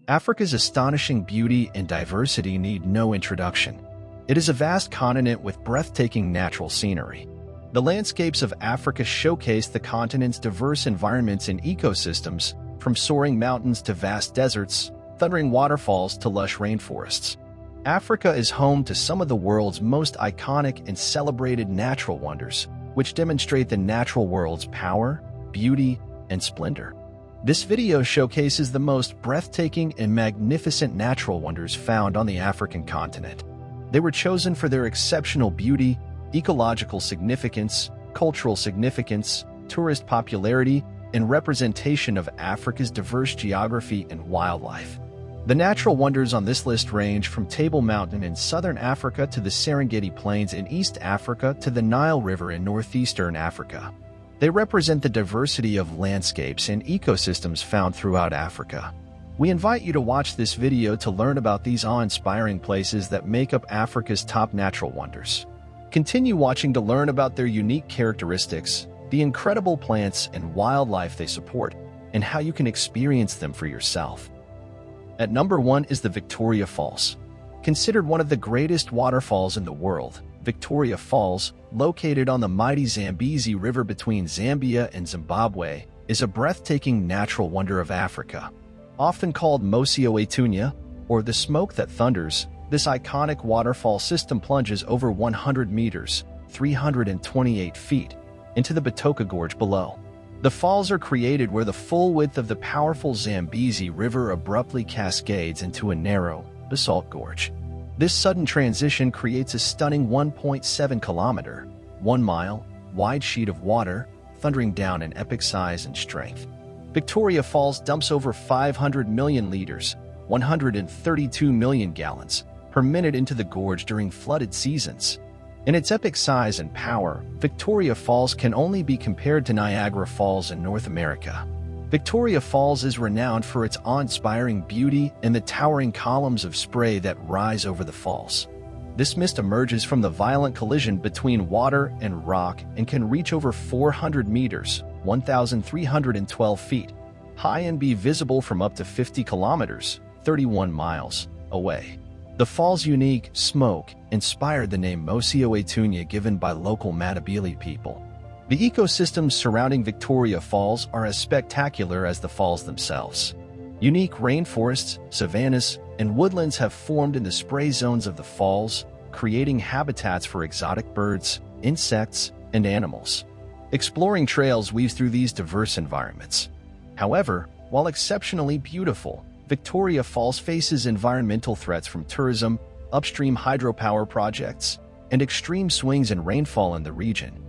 Africa's astonishing beauty and diversity need no introduction. It is a vast continent with breathtaking natural scenery. The landscapes of Africa showcase the continent's diverse environments and ecosystems, from soaring mountains to vast deserts, thundering waterfalls to lush rainforests. Africa is home to some of the world's most iconic and celebrated natural wonders, which demonstrate the natural world's power, beauty, and splendor. This video showcases the most breathtaking and magnificent natural wonders found on the African continent. They were chosen for their exceptional beauty, ecological significance, cultural significance, tourist popularity, and representation of Africa's diverse geography and wildlife. The natural wonders on this list range from Table Mountain in southern Africa to the Serengeti Plains in East Africa to the Nile River in northeastern Africa. They represent the diversity of landscapes and ecosystems found throughout Africa. We invite you to watch this video to learn about these awe-inspiring places that make up Africa's top natural wonders. Continue watching to learn about their unique characteristics, the incredible plants and wildlife they support, and how you can experience them for yourself. At number 1 is the Victoria Falls. Considered one of the greatest waterfalls in the world, Victoria Falls, located on the mighty Zambezi River between Zambia and Zimbabwe, is a breathtaking natural wonder of Africa. Often called Mocio Etunya, or the smoke that thunders, this iconic waterfall system plunges over 100 meters, 328 feet, into the Batoka Gorge below. The falls are created where the full width of the powerful Zambezi River abruptly cascades into a narrow, basalt gorge. This sudden transition creates a stunning 1.7-kilometer, 1 mile, wide sheet of water, thundering down in epic size and strength. Victoria Falls dumps over 500 million liters, 132 million gallons, per minute into the gorge during flooded seasons. In its epic size and power, Victoria Falls can only be compared to Niagara Falls in North America. Victoria Falls is renowned for its awe-inspiring beauty and the towering columns of spray that rise over the falls. This mist emerges from the violent collision between water and rock and can reach over 400 meters, 1,312 feet, high and be visible from up to 50 kilometers, 31 miles, away. The fall's unique smoke inspired the name Mocio Etunya given by local Matabele people. The ecosystems surrounding Victoria Falls are as spectacular as the falls themselves. Unique rainforests, savannas, and woodlands have formed in the spray zones of the falls, creating habitats for exotic birds, insects, and animals. Exploring trails weave through these diverse environments. However, while exceptionally beautiful, Victoria Falls faces environmental threats from tourism, upstream hydropower projects, and extreme swings in rainfall in the region.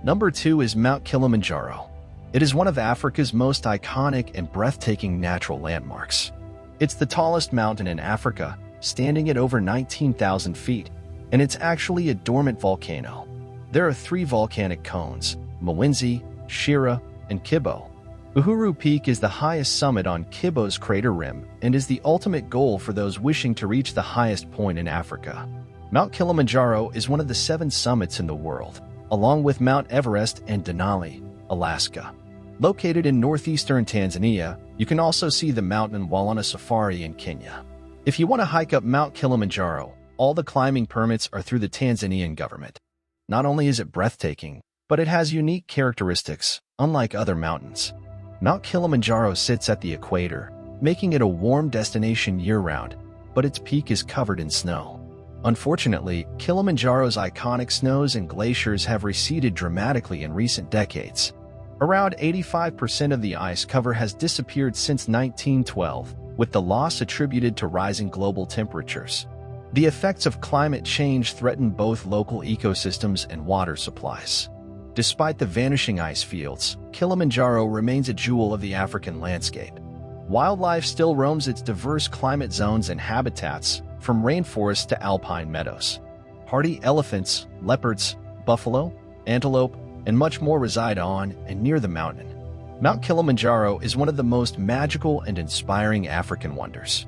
Number 2 is Mount Kilimanjaro. It is one of Africa's most iconic and breathtaking natural landmarks. It's the tallest mountain in Africa, standing at over 19,000 feet, and it's actually a dormant volcano. There are 3 volcanic cones, Mwenzi, Shira, and Kibo. Uhuru Peak is the highest summit on Kibo's crater rim and is the ultimate goal for those wishing to reach the highest point in Africa. Mount Kilimanjaro is one of the 7 summits in the world, along with Mount Everest and Denali, Alaska. Located in northeastern Tanzania, you can also see the mountain while on a safari in Kenya. If you want to hike up Mount Kilimanjaro, all the climbing permits are through the Tanzanian government. Not only is it breathtaking, but it has unique characteristics, unlike other mountains. Mount Kilimanjaro sits at the equator, making it a warm destination year-round, but its peak is covered in snow. Unfortunately, Kilimanjaro's iconic snows and glaciers have receded dramatically in recent decades. Around 85% of the ice cover has disappeared since 1912, with the loss attributed to rising global temperatures. The effects of climate change threaten both local ecosystems and water supplies. Despite the vanishing ice fields, Kilimanjaro remains a jewel of the African landscape. Wildlife still roams its diverse climate zones and habitats, from rainforests to alpine meadows. Hardy elephants, leopards, buffalo, antelope, and much more reside on and near the mountain. Mount Kilimanjaro is one of the most magical and inspiring African wonders.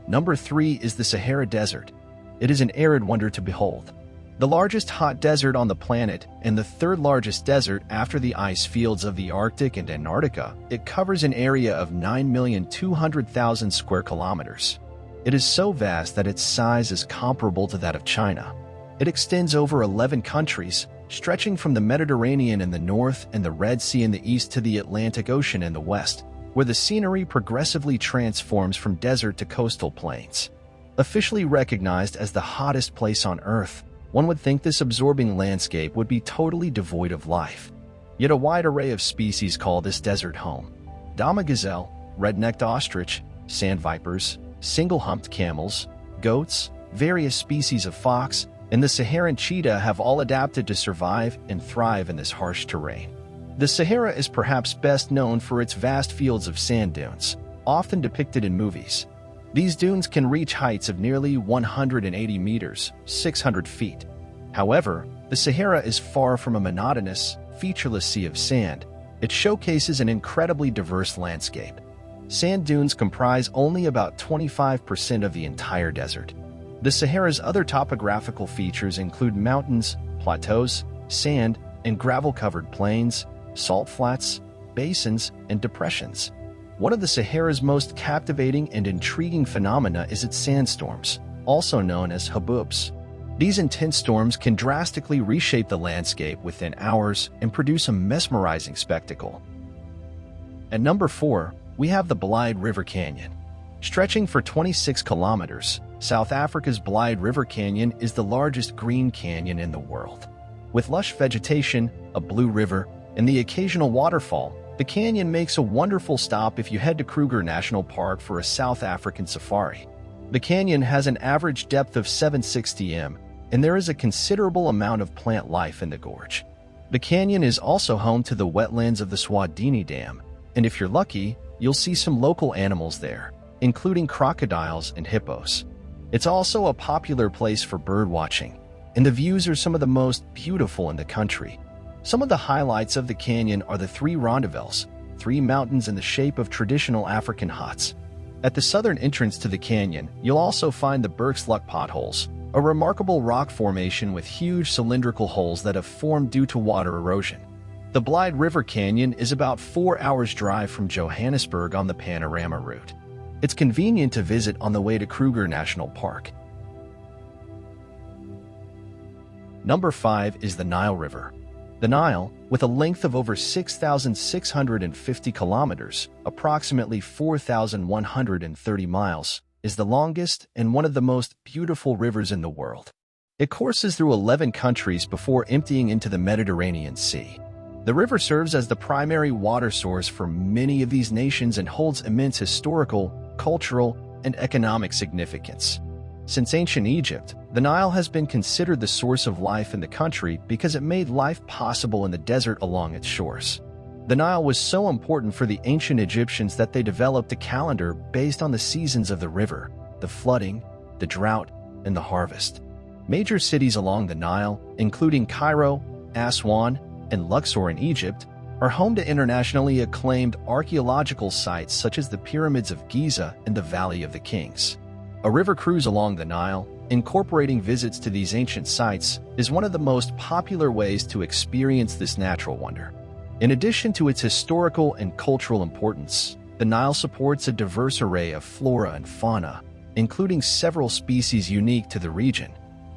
Number 3 is the Sahara Desert. It is an arid wonder to behold. The largest hot desert on the planet and the third largest desert after the ice fields of the Arctic and Antarctica, it covers an area of 9,200,000 square kilometers. It is so vast that its size is comparable to that of China. It extends over 11 countries, stretching from the Mediterranean in the north and the Red Sea in the east to the Atlantic Ocean in the west, where the scenery progressively transforms from desert to coastal plains. Officially recognized as the hottest place on Earth, one would think this absorbing landscape would be totally devoid of life. Yet a wide array of species call this desert home. Dama gazelle, red-necked ostrich, sand vipers, single-humped camels, goats, various species of fox, and the Saharan cheetah have all adapted to survive and thrive in this harsh terrain. The Sahara is perhaps best known for its vast fields of sand dunes, often depicted in movies. These dunes can reach heights of nearly 180 meters, 600 feet. However, the Sahara is far from a monotonous, featureless sea of sand. It showcases an incredibly diverse landscape. Sand dunes comprise only about 25% of the entire desert. The Sahara's other topographical features include mountains, plateaus, sand and gravel-covered plains, salt flats, basins, and depressions. One of the Sahara's most captivating and intriguing phenomena is its sandstorms, also known as haboobs. These intense storms can drastically reshape the landscape within hours and produce a mesmerizing spectacle. At number 4, we have the Blyde River Canyon. Stretching for 26 kilometers, South Africa's Blyde River Canyon is the largest green canyon in the world. With lush vegetation, a blue river, and the occasional waterfall, the canyon makes a wonderful stop if you head to Kruger National Park for a South African safari. The canyon has an average depth of 760 m, and there is a considerable amount of plant life in the gorge. The canyon is also home to the wetlands of the Swadini Dam, and if you're lucky, you'll see some local animals there, including crocodiles and hippos. It's also a popular place for bird watching, and the views are some of the most beautiful in the country. Some of the highlights of the canyon are the three rondavels, three mountains in the shape of traditional African huts. At the southern entrance to the canyon, you'll also find the Bergsluk potholes, a remarkable rock formation with huge cylindrical holes that have formed due to water erosion. The Blyde River Canyon is about 4 hours' drive from Johannesburg on the Panorama route. It's convenient to visit on the way to Kruger National Park. Number 5 is the Nile River. The Nile, with a length of over 6,650 kilometers, approximately 4,130 miles, is the longest and one of the most beautiful rivers in the world. It courses through 11 countries before emptying into the Mediterranean Sea. The river serves as the primary water source for many of these nations and holds immense historical, cultural, and economic significance. Since ancient Egypt, the Nile has been considered the source of life in the country because it made life possible in the desert along its shores. The Nile was so important for the ancient Egyptians that they developed a calendar based on the seasons of the river, the flooding, the drought, and the harvest. Major cities along the Nile, including Cairo, Aswan, and Luxor in Egypt, are home to internationally acclaimed archaeological sites such as the Pyramids of Giza and the Valley of the Kings. A river cruise along the Nile, incorporating visits to these ancient sites, is one of the most popular ways to experience this natural wonder. In addition to its historical and cultural importance, the Nile supports a diverse array of flora and fauna, including several species unique to the region.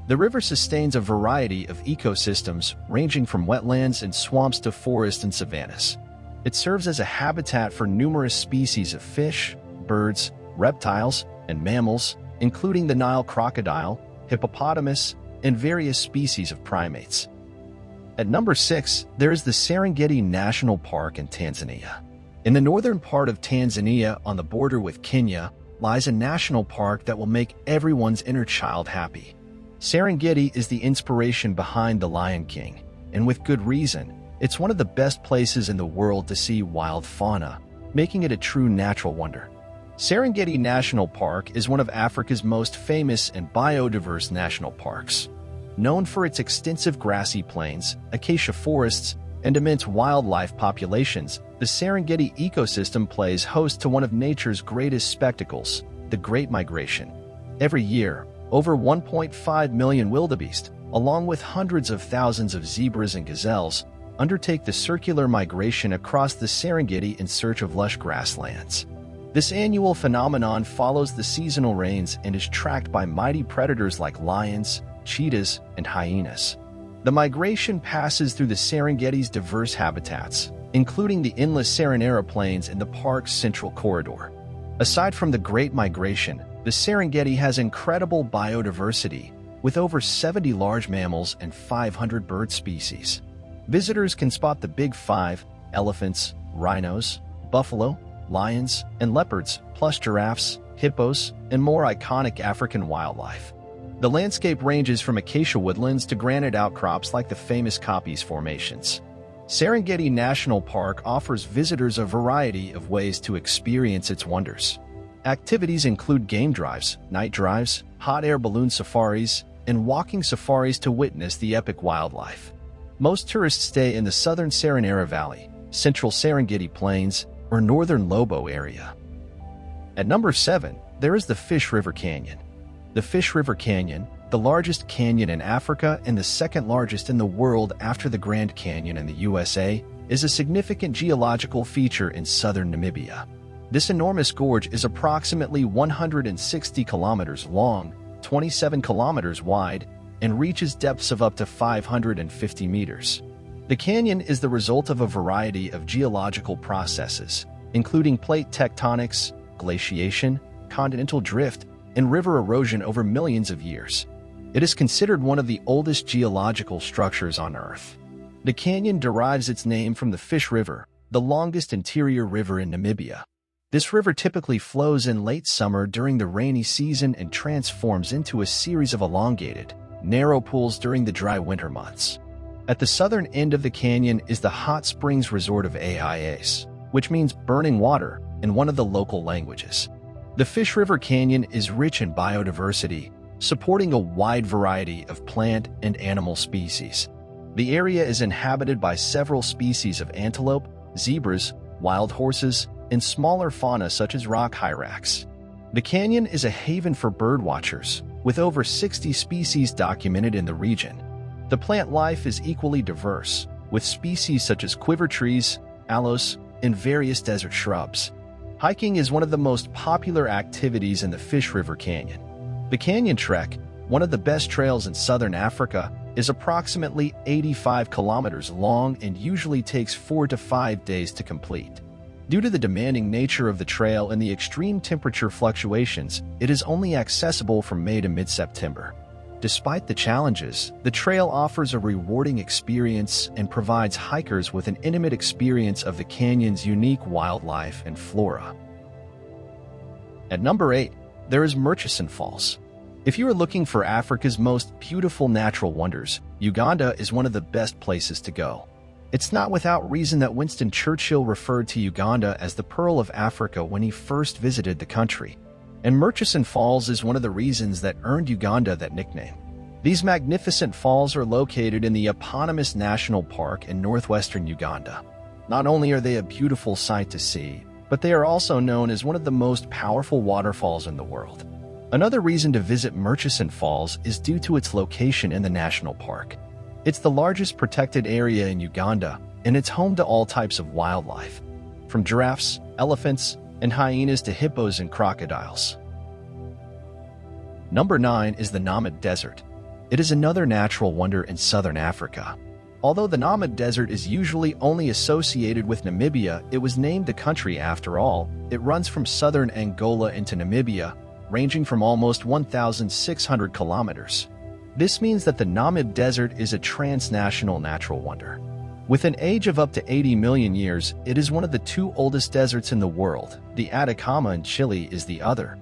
The river sustains a variety of ecosystems ranging from wetlands and swamps to forests and savannas. It serves as a habitat for numerous species of fish, birds, reptiles, and mammals, including the Nile crocodile, hippopotamus, and various species of primates. At number 6, there is the Serengeti National Park in Tanzania. In the northern part of Tanzania, on the border with Kenya, lies a national park that will make everyone's inner child happy. Serengeti is the inspiration behind The Lion King, and with good reason. It's one of the best places in the world to see wild fauna, making it a true natural wonder. Serengeti National Park is one of Africa's most famous and biodiverse national parks. Known for its extensive grassy plains, acacia forests, and immense wildlife populations, the Serengeti ecosystem plays host to one of nature's greatest spectacles, the Great Migration. Every year, over 1.5 million wildebeest, along with hundreds of thousands of zebras and gazelles, undertake the circular migration across the Serengeti in search of lush grasslands. This annual phenomenon follows the seasonal rains and is tracked by mighty predators like lions, cheetahs, and hyenas. The migration passes through the Serengeti's diverse habitats, including the endless Saranera plains and the park's central corridor. Aside from the Great Migration, the Serengeti has incredible biodiversity, with over 70 large mammals and 500 bird species. Visitors can spot the Big Five: elephants, rhinos, buffalo, lions, and leopards, plus giraffes, hippos, and more iconic African wildlife. The landscape ranges from acacia woodlands to granite outcrops like the famous Kapis formations. Serengeti National Park offers visitors a variety of ways to experience its wonders. Activities include game drives, night drives, hot air balloon safaris, and walking safaris to witness the epic wildlife. Most tourists stay in the southern Saranera Valley, central Serengeti Plains, or northern Lobo area. At number 7, there is the Fish River Canyon. The Fish River Canyon, the largest canyon in Africa and the second largest in the world after the Grand Canyon in the USA, is a significant geological feature in southern Namibia. This enormous gorge is approximately 160 kilometers long, 27 kilometers wide, and reaches depths of up to 550 meters. The canyon is the result of a variety of geological processes, including plate tectonics, glaciation, continental drift, and river erosion over millions of years. It is considered one of the oldest geological structures on Earth. The canyon derives its name from the Fish River, the longest interior river in Namibia. This river typically flows in late summer during the rainy season and transforms into a series of elongated, narrow pools during the dry winter months. At the southern end of the canyon is the Hot Springs Resort of Ais, which means burning water in one of the local languages. The Fish River Canyon is rich in biodiversity, supporting a wide variety of plant and animal species. The area is inhabited by several species of antelope, zebras, wild horses, and smaller fauna such as rock hyrax. The canyon is a haven for birdwatchers, with over 60 species documented in the region. The plant life is equally diverse, with species such as quiver trees, aloes, and various desert shrubs. Hiking is one of the most popular activities in the Fish River Canyon. The Canyon Trek, one of the best trails in southern Africa, is approximately 85 kilometers long and usually takes 4 to 5 days to complete. Due to the demanding nature of the trail and the extreme temperature fluctuations, it is only accessible from May to mid-September. Despite the challenges, the trail offers a rewarding experience and provides hikers with an intimate experience of the canyon's unique wildlife and flora. At number 8, there is Murchison Falls. If you are looking for Africa's most beautiful natural wonders, Uganda is one of the best places to go. It's not without reason that Winston Churchill referred to Uganda as the Pearl of Africa when he first visited the country. And Murchison Falls is one of the reasons that earned Uganda that nickname. These magnificent falls are located in the eponymous national park in northwestern Uganda. Not only are they a beautiful sight to see, but they are also known as one of the most powerful waterfalls in the world. Another reason to visit Murchison Falls is due to its location in the national park. It's the largest protected area in Uganda, and it's home to all types of wildlife, from giraffes, elephants, and hyenas to hippos and crocodiles. Number 9 is the Namib Desert. It is another natural wonder in southern Africa. Although the Namib Desert is usually only associated with Namibia, it was named the country after all. It runs from southern Angola into Namibia, ranging from almost 1,600 kilometers. This means that the Namib Desert is a transnational natural wonder. With an age of up to 80 million years, it is one of the 2 oldest deserts in the world. The Atacama in Chile is the other.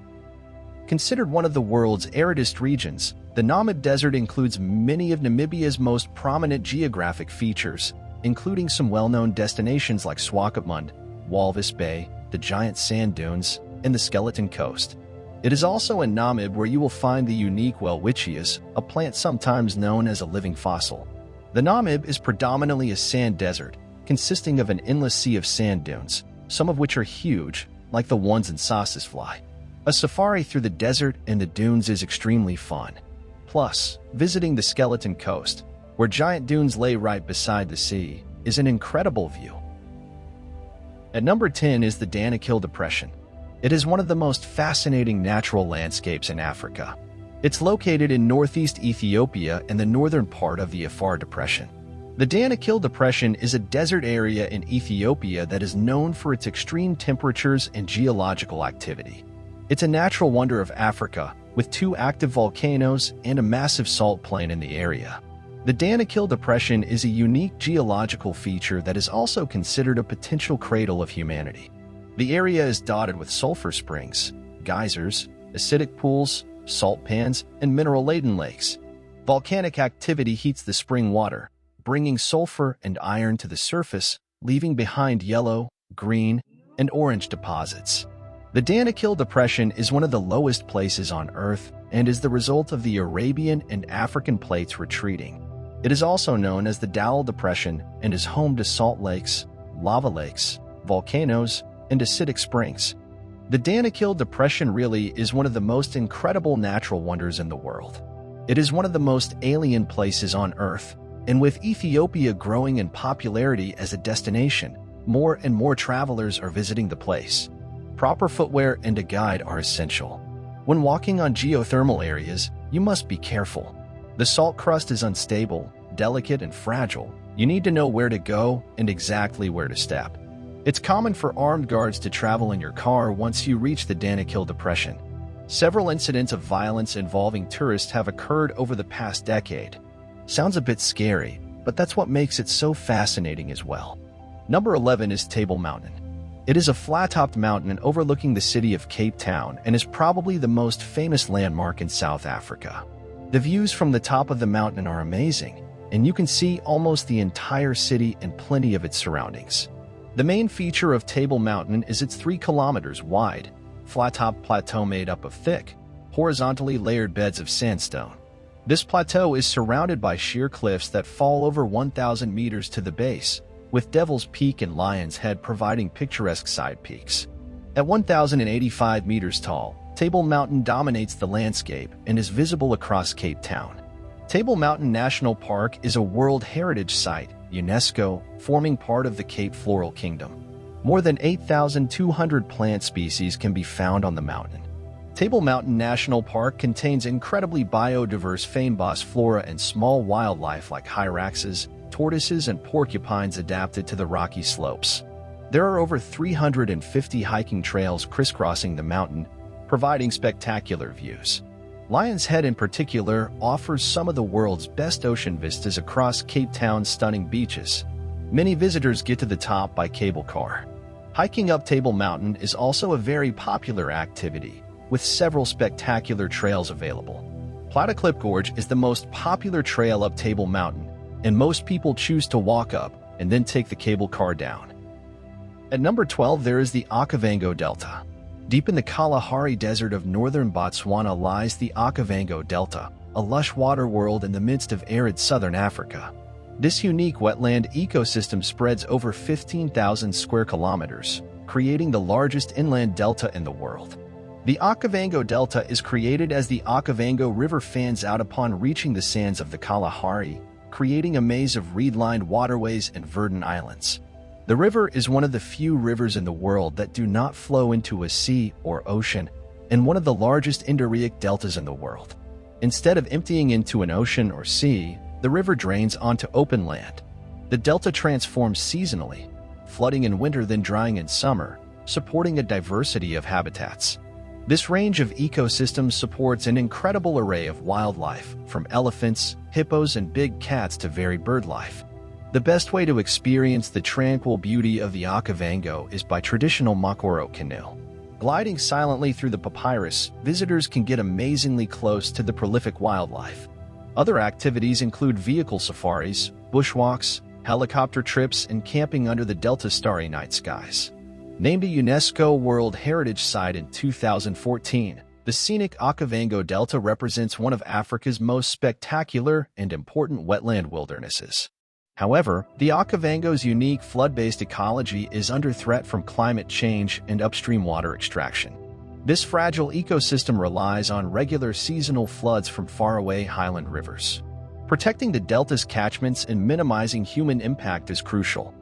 Considered one of the world's aridest regions, the Namib Desert includes many of Namibia's most prominent geographic features, including some well-known destinations like Swakopmund, Walvis Bay, the giant sand dunes, and the Skeleton Coast. It is also in Namib where you will find the unique welwitschia, a plant sometimes known as a living fossil. The Namib is predominantly a sand desert, consisting of an endless sea of sand dunes, some of which are huge, like the ones in Sossusvlei. A safari through the desert and the dunes is extremely fun. Plus, visiting the Skeleton Coast, where giant dunes lay right beside the sea, is an incredible view. At number 10 is the Danakil Depression. It is one of the most fascinating natural landscapes in Africa. It's located in northeast Ethiopia and the northern part of the Afar Depression. The Danakil Depression is a desert area in Ethiopia that is known for its extreme temperatures and geological activity. It's a natural wonder of Africa, with 2 active volcanoes and a massive salt plain in the area. The Danakil Depression is a unique geological feature that is also considered a potential cradle of humanity. The area is dotted with sulfur springs, geysers, acidic pools, salt pans, and mineral-laden lakes. Volcanic activity heats the spring water, bringing sulfur and iron to the surface, leaving behind yellow, green, and orange deposits. The Danakil Depression is one of the lowest places on Earth and is the result of the Arabian and African plates retreating. It is also known as the Danakil Depression and is home to salt lakes, lava lakes, volcanoes, and acidic springs. The Danakil Depression really is one of the most incredible natural wonders in the world. It is one of the most alien places on Earth, and with Ethiopia growing in popularity as a destination, more and more travelers are visiting the place. Proper footwear and a guide are essential. When walking on geothermal areas, you must be careful. The salt crust is unstable, delicate, and fragile. You need to know where to go and exactly where to step. It's common for armed guards to travel in your car once you reach the Danakil Depression. Several incidents of violence involving tourists have occurred over the past decade. Sounds a bit scary, but that's what makes it so fascinating as well. Number 11 is Table Mountain. It is a flat-topped mountain overlooking the city of Cape Town and is probably the most famous landmark in South Africa. The views from the top of the mountain are amazing, and you can see almost the entire city and plenty of its surroundings. The main feature of Table Mountain is its 3 kilometers wide, flat-top plateau made up of thick, horizontally layered beds of sandstone. This plateau is surrounded by sheer cliffs that fall over 1,000 meters to the base, with Devil's Peak and Lion's Head providing picturesque side peaks. At 1,085 meters tall, Table Mountain dominates the landscape and is visible across Cape Town. Table Mountain National Park is a World Heritage Site, UNESCO, forming part of the Cape Floral Kingdom. More than 8,200 plant species can be found on the mountain. Table Mountain National Park contains incredibly biodiverse fynbos flora and small wildlife like hyraxes, tortoises, and porcupines adapted to the rocky slopes. There are over 350 hiking trails crisscrossing the mountain, providing spectacular views. Lion's Head in particular offers some of the world's best ocean vistas across Cape Town's stunning beaches. Many visitors get to the top by cable car. Hiking up Table Mountain is also a very popular activity, with several spectacular trails available. Platteklip Gorge is the most popular trail up Table Mountain, and most people choose to walk up and then take the cable car down. At number 12 there is the Okavango Delta. Deep in the Kalahari Desert of northern Botswana lies the Okavango Delta, a lush water world in the midst of arid southern Africa. This unique wetland ecosystem spreads over 15,000 square kilometers, creating the largest inland delta in the world. The Okavango Delta is created as the Okavango River fans out upon reaching the sands of the Kalahari, creating a maze of reed-lined waterways and verdant islands. The river is one of the few rivers in the world that do not flow into a sea or ocean, and one of the largest endorheic deltas in the world. Instead of emptying into an ocean or sea, the river drains onto open land. The delta transforms seasonally, flooding in winter then drying in summer, supporting a diversity of habitats. This range of ecosystems supports an incredible array of wildlife, from elephants, hippos, and big cats to varied bird life. The best way to experience the tranquil beauty of the Okavango is by traditional Makoro canoe. Gliding silently through the papyrus, visitors can get amazingly close to the prolific wildlife. Other activities include vehicle safaris, bushwalks, helicopter trips, and camping under the Delta's starry night skies. Named a UNESCO World Heritage Site in 2014, the scenic Okavango Delta represents one of Africa's most spectacular and important wetland wildernesses. However, the Okavango's unique flood-based ecology is under threat from climate change and upstream water extraction. This fragile ecosystem relies on regular seasonal floods from faraway highland rivers. Protecting the delta's catchments and minimizing human impact is crucial.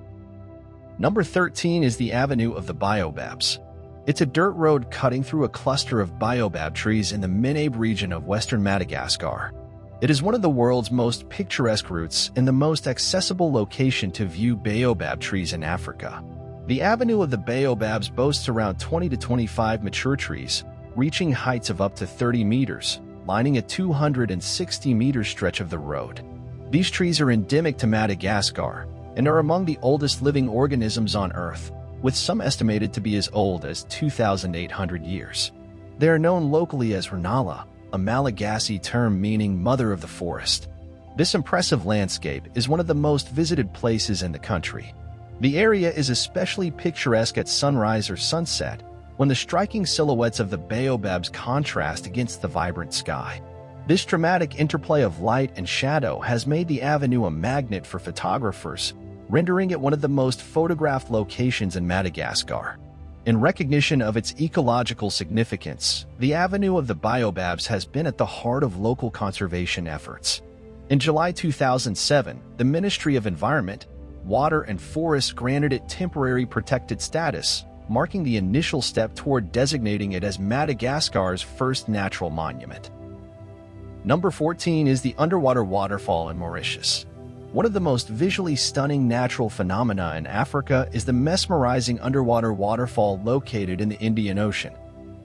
Number 13 is the Avenue of the Baobabs. It's a dirt road cutting through a cluster of baobab trees in the Namib region of western Madagascar. It is one of the world's most picturesque routes and the most accessible location to view baobab trees in Africa. The Avenue of the Baobabs boasts around 20 to 25 mature trees, reaching heights of up to 30 meters, lining a 260-meter stretch of the road. These trees are endemic to Madagascar and are among the oldest living organisms on Earth, with some estimated to be as old as 2,800 years. They are known locally as Renala, a Malagasy term meaning mother of the forest. This impressive landscape is one of the most visited places in the country. The area is especially picturesque at sunrise or sunset, when the striking silhouettes of the baobabs contrast against the vibrant sky. This dramatic interplay of light and shadow has made the avenue a magnet for photographers, rendering it one of the most photographed locations in Madagascar. In recognition of its ecological significance, the Avenue of the Baobabs has been at the heart of local conservation efforts. In July 2007, the Ministry of Environment, Water and Forests granted it temporary protected status, marking the initial step toward designating it as Madagascar's first natural monument. Number 14 is the underwater waterfall in Mauritius. One of the most visually stunning natural phenomena in Africa is the mesmerizing underwater waterfall located in the Indian Ocean.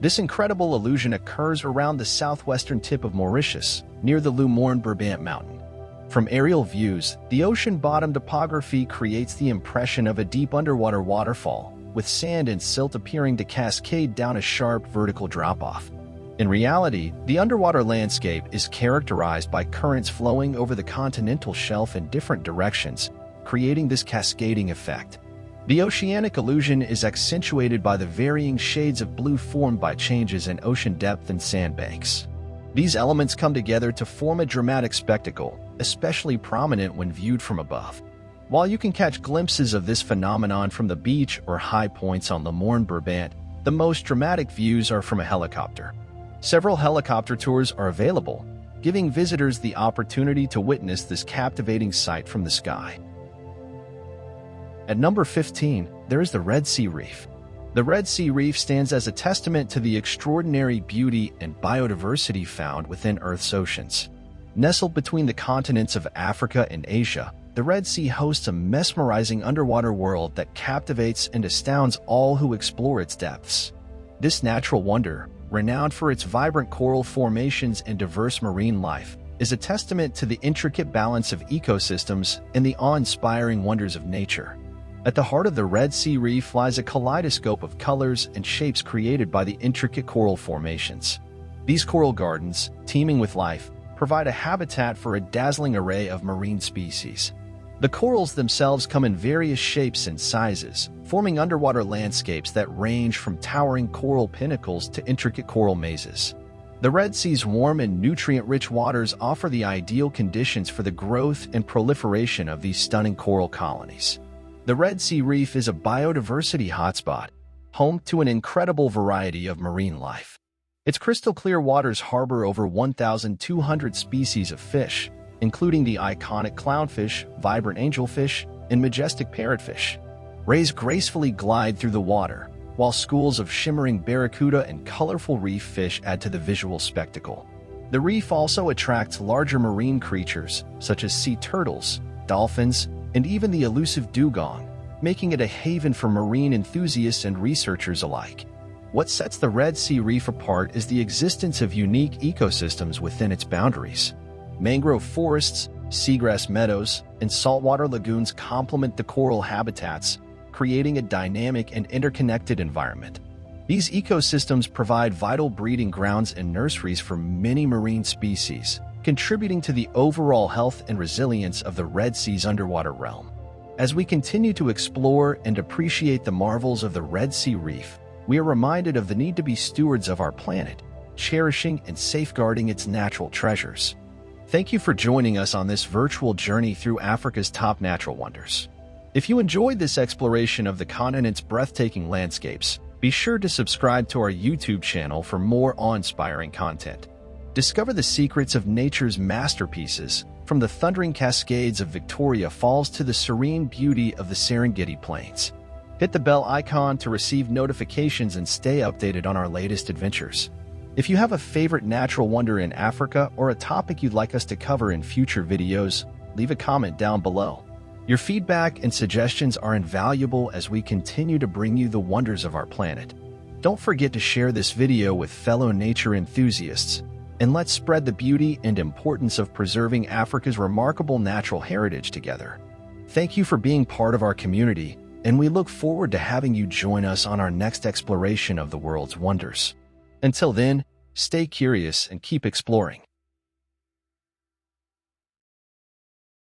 This incredible illusion occurs around the southwestern tip of Mauritius, near the Lumorne-Brabant mountain. From aerial views, the ocean bottom topography creates the impression of a deep underwater waterfall, with sand and silt appearing to cascade down a sharp vertical drop-off. In reality, the underwater landscape is characterized by currents flowing over the continental shelf in different directions, creating this cascading effect. The oceanic illusion is accentuated by the varying shades of blue formed by changes in ocean depth and sandbanks. These elements come together to form a dramatic spectacle, especially prominent when viewed from above. While you can catch glimpses of this phenomenon from the beach or high points on Lumorne-Brabant, the most dramatic views are from a helicopter. Several helicopter tours are available, giving visitors the opportunity to witness this captivating sight from the sky. At number 15, there is the Red Sea Reef. The Red Sea Reef stands as a testament to the extraordinary beauty and biodiversity found within Earth's oceans. Nestled between the continents of Africa and Asia, the Red Sea hosts a mesmerizing underwater world that captivates and astounds all who explore its depths. This natural wonder, renowned for its vibrant coral formations and diverse marine life, is a testament to the intricate balance of ecosystems and the awe-inspiring wonders of nature. At the heart of the Red Sea Reef lies a kaleidoscope of colors and shapes created by the intricate coral formations. These coral gardens, teeming with life, provide a habitat for a dazzling array of marine species. The corals themselves come in various shapes and sizes, forming underwater landscapes that range from towering coral pinnacles to intricate coral mazes. The Red Sea's warm and nutrient-rich waters offer the ideal conditions for the growth and proliferation of these stunning coral colonies. The Red Sea Reef is a biodiversity hotspot, home to an incredible variety of marine life. Its crystal-clear waters harbor over 1,200 species of fish, including the iconic clownfish, vibrant angelfish, and majestic parrotfish. Rays gracefully glide through the water, while schools of shimmering barracuda and colorful reef fish add to the visual spectacle. The reef also attracts larger marine creatures, such as sea turtles, dolphins, and even the elusive dugong, making it a haven for marine enthusiasts and researchers alike. What sets the Red Sea Reef apart is the existence of unique ecosystems within its boundaries. Mangrove forests, seagrass meadows, and saltwater lagoons complement the coral habitats, creating a dynamic and interconnected environment. These ecosystems provide vital breeding grounds and nurseries for many marine species, contributing to the overall health and resilience of the Red Sea's underwater realm. As we continue to explore and appreciate the marvels of the Red Sea Reef, we are reminded of the need to be stewards of our planet, cherishing and safeguarding its natural treasures. Thank you for joining us on this virtual journey through Africa's top natural wonders. If you enjoyed this exploration of the continent's breathtaking landscapes, Be sure to subscribe to our YouTube channel for more awe-inspiring content. Discover the secrets of nature's masterpieces, from the thundering cascades of Victoria Falls to the serene beauty of the Serengeti Plains. Hit the bell icon to receive notifications and stay updated on our latest adventures. If you have a favorite natural wonder in Africa or a topic you'd like us to cover in future videos, leave a comment down below. Your feedback and suggestions are invaluable as we continue to bring you the wonders of our planet. Don't forget to share this video with fellow nature enthusiasts, and let's spread the beauty and importance of preserving Africa's remarkable natural heritage together. Thank you for being part of our community, and we look forward to having you join us on our next exploration of the world's wonders. Until then, stay curious and keep exploring.